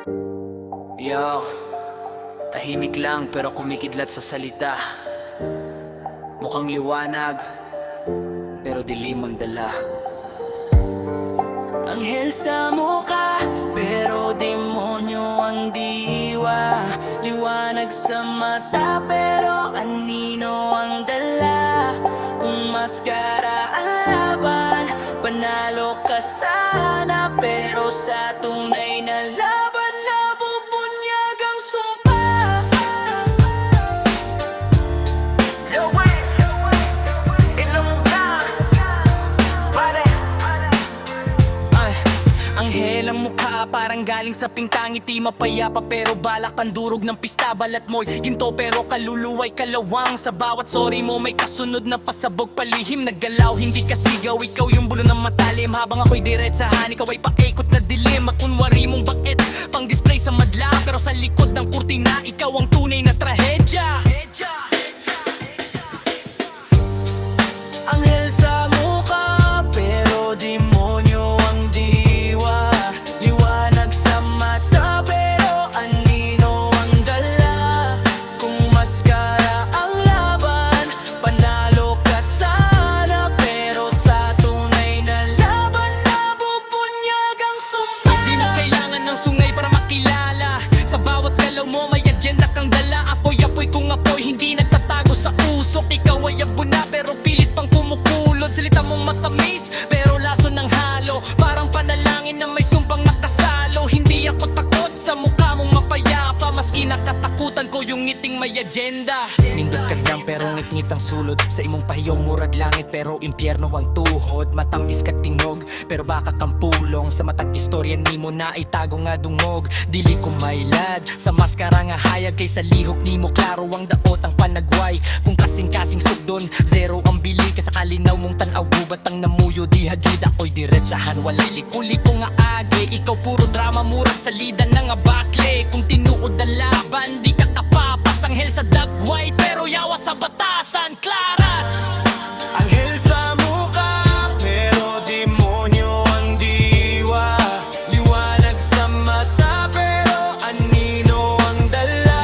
Yo, tahimik lang pero kumikidlat sa salita. Mukhang liwanag, pero dilim ang dala. Anghel sa mukha, pero demonyo ang diwa. Liwanag sa mata, pero anino ang dala. Kung maskara ang laban, panalo ka sana. Pero sa tunay na laban, nabubunyag ang sumpa. Anghel ang mukha, parang galing sa pingtang ngiti. Mapayapa pero balak pandurog ng pista. Balat mo'y ginto pero kaluluwa'y kalawang. Sa bawat sorry mo may kasunod na pasabog. Palihim naggalaw, hindi ka sigaw. Ikaw yung bulo ng matalim. Habang ako'y diretsahan, ikaw ay paikot na dilim. Makunwari mong bakit, pang display sa madla. Pero sa likod ng kurtina, ikaw ang tunay na trahedya. Anghel sa mukha, pero demonyo ang diwa. Liwanag sa mata, pero anino ang dala. Kung maskara ang laban, panalo ka sana. Pero sa tunay na laban, nabubunyag ang sumpa. Di mo kailangan ng sungay para makilala. Sa bawat galaw mo may agenda kang dala. Apoy-apoy kung apoy, hindi nagtatago sa usok. Ikaw ay abuna pero pilit pang kumukulot. Salita mong matamis pero laso ng halo. Parang panalangin na may sumpang nakasalo. Hindi ako takot sa mukha mong mapayapa. Maski nakatakutan ko yung ngiting may agenda. Nindot ka lang pero ngit-ngit ang sulod. Sa imong pahiyong murag langit pero impyerno ang tuhod. Matamis ka tingog pero baka kang pulong. Sa matang istorya nimo na itago nga dungog. Dili ko mailad sa maskara nga hayag. Kay sa lihok nimo klaro ang daot ang panagway. Kung kasing-kasing sugdon, zero ang bili. Kay sa kalinaw mong tanaw gubat ang namuyo. Di hadid ako'y diretsahan, walay liko-liko nga age. Ikaw puro drama, murag salida na nga bakle. Kung tinuod ang laban, di ka kapapas. Anghel sa dagway, pero yawa sa batasan, klaras. Anghel sa mukha, pero demonyo ang diwa. Liwanag sa mata, pero anino ang dala.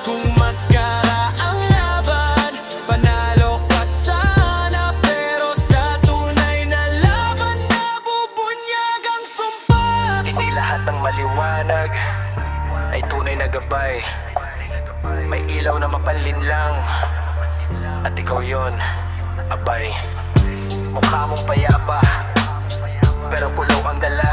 Kung maskara ang laban, panalo ka sana. Pero sa tunay na laban, nabubunyag ang sumpa. Hindi lahat ng maliwanag ay tunay na gabay. May ilaw na mapanlinlang, at ikaw yon, abay. Mukha mong payapa, pero pulaw ang dala.